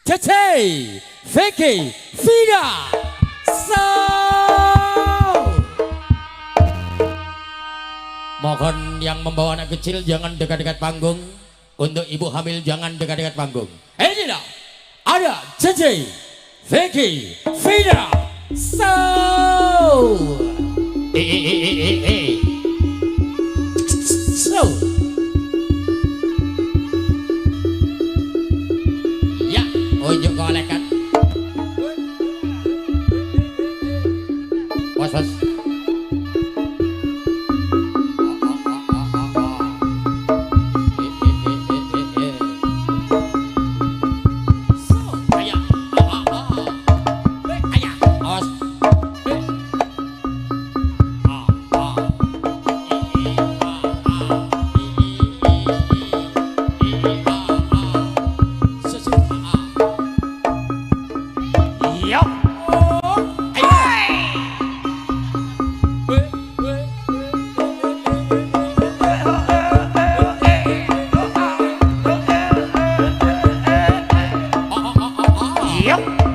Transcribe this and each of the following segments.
Cece, Vicky, Vida, So. Mohon yang membawa anak kecil jangan dekat-dekat panggung. Untuk ibu hamil jangan dekat-dekat panggung. Ini dah ada Cece, Vicky, Vida, So. So. Ya, unjuk kolekan. Was.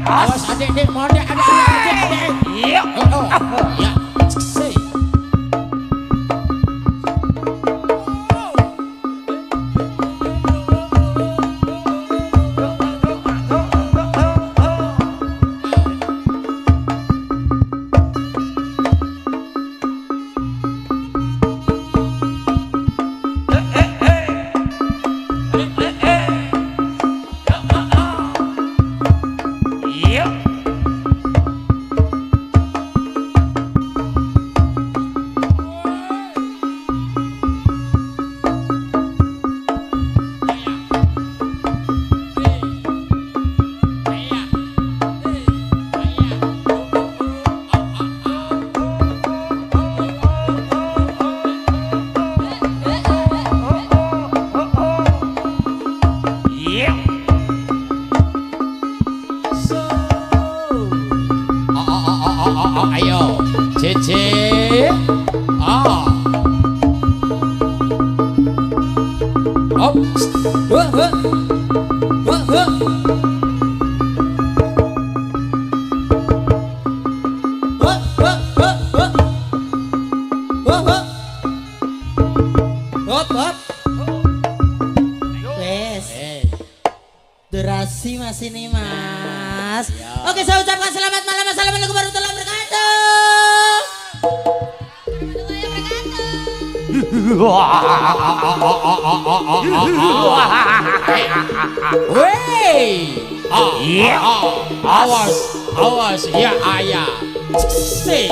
Awas adik-adik, mohon deh adik-adik. Iya. Ya. Say. Ayo, Cece. Op. Wes. Durasi masih nih, Mas. Oke, saya ucapkan selamat malam. Assalamualaikum warahmatullahi wabarakatuh. Wey. Awas, ya ayah. Say,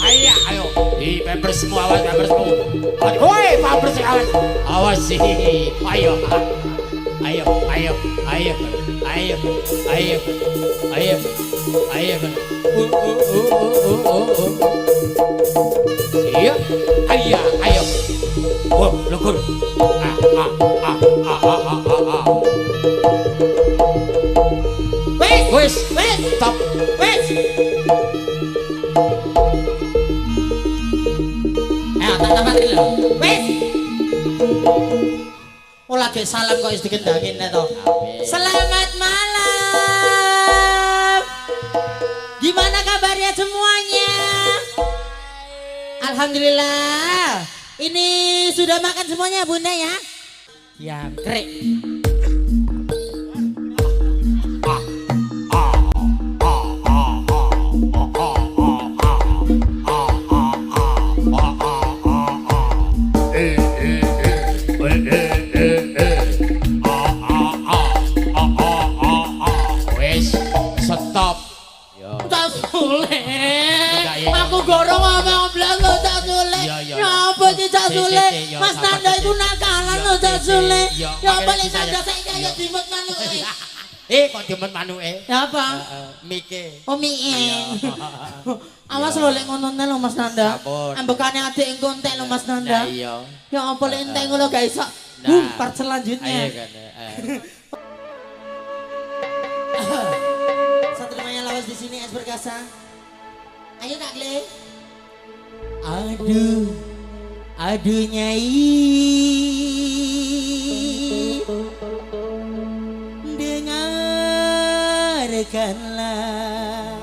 ayah, ayo. Di pampers semua, awas pampers semua. Woi, pampers awas. Awas sih, ayo. Iya, ayo. Wow, lukur. Wes, stop. Wes. Ayo, tak tapatin lho. Wes. Oh, lagi salam kok is dikendangin to. Selamat malam. Gimana kabarnya semuanya? Alhamdulillah. Ini sudah makan semuanya Bunda ya? Jangkrik. Stop. Tak sulit. Aku gorong ngomong belas lo tak sulit. Ngapa sih tak sulit? Mas Nanda itu nakalan lo tak sulit. Ya paling Nanda saya kayak dimut manu. Kok dimut manu Ya apa? Mike. Oh mie. Awas lo lek ngono lo Mas Nanda. Ambekane adik engko entek lo Mas Nanda. Iya. Ya apa lek entek ngono gak iso. Part selanjutnya. Ayo kan. Satu namanya lawas di sini es perkasa. Ayo Kak Gle. Aduh Nyai. Dengan rasakanlah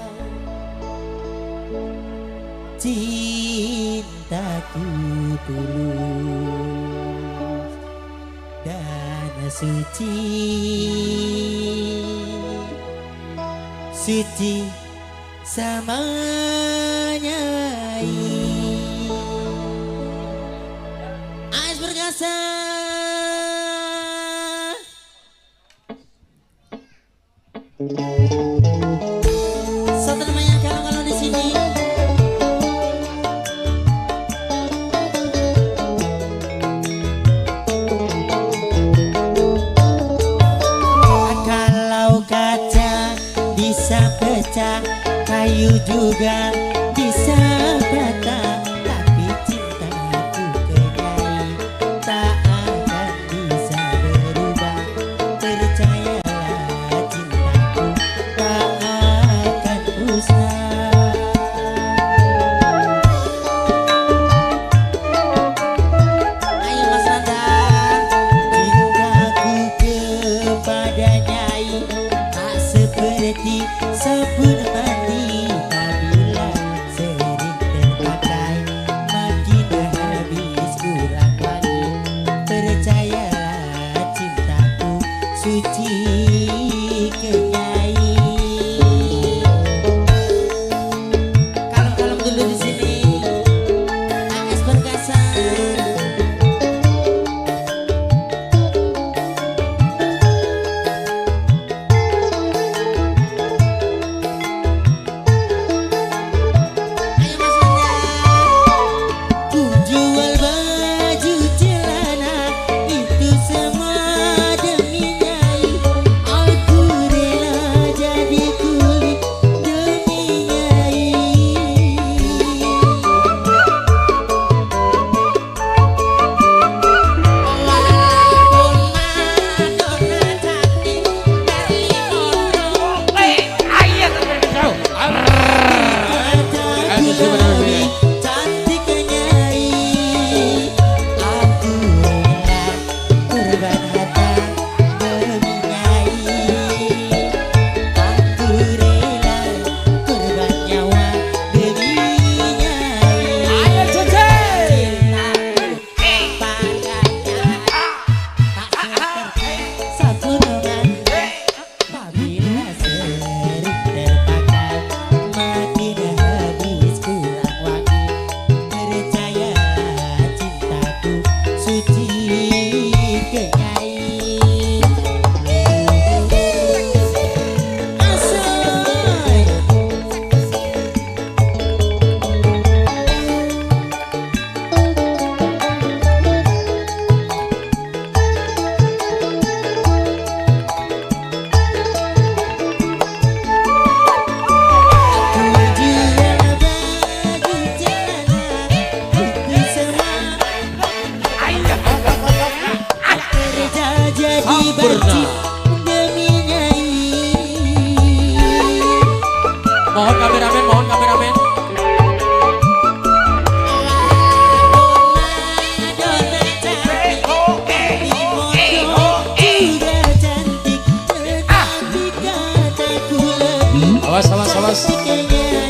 cintaku tulus dan suci, suci samanya. Ais Perkasa. Satu namanya kalau di sini. Kalau kaca bisa pecah, kayu juga bisa patah, tapi cintaku kenyai tak akan bisa berubah. Percayalah cintaku tak akan musnah. Ayo Mas Nanda. Cintaku kepada Nyai tak seperti sabun mandi, apabila sering terpakai makin habis kurang wangi. Percayalah cintaku suci ke Nyai. Kalem-kalem dulu di sini. AS Perkasa. Ku jual baju celana itu semua demi Nyai. Aku rela jadi kulit demi Nyai. Walaupun Madonna cantik Marilyn Monroe, kataku lebih cantik Nyai. Aku rela korban harta demi Nyai. Aku rela korban nyawa demi Nyai. Ayo Cece. Cintaku pada Nyai tak seperti sabun mandi, apabila sering terpakai makin habis kurang wangi. Percayalah cintaku suci ke Nyai. Asoy. Ku jual baju celana itu semua kerja jadi baju demi Nyai. Mohon kameramen, mohon kameramen. Madonna cantik, Marilyn Monroe juga cantik, tetapi kataku lebih Awas, awas, awas. cantik Nyai.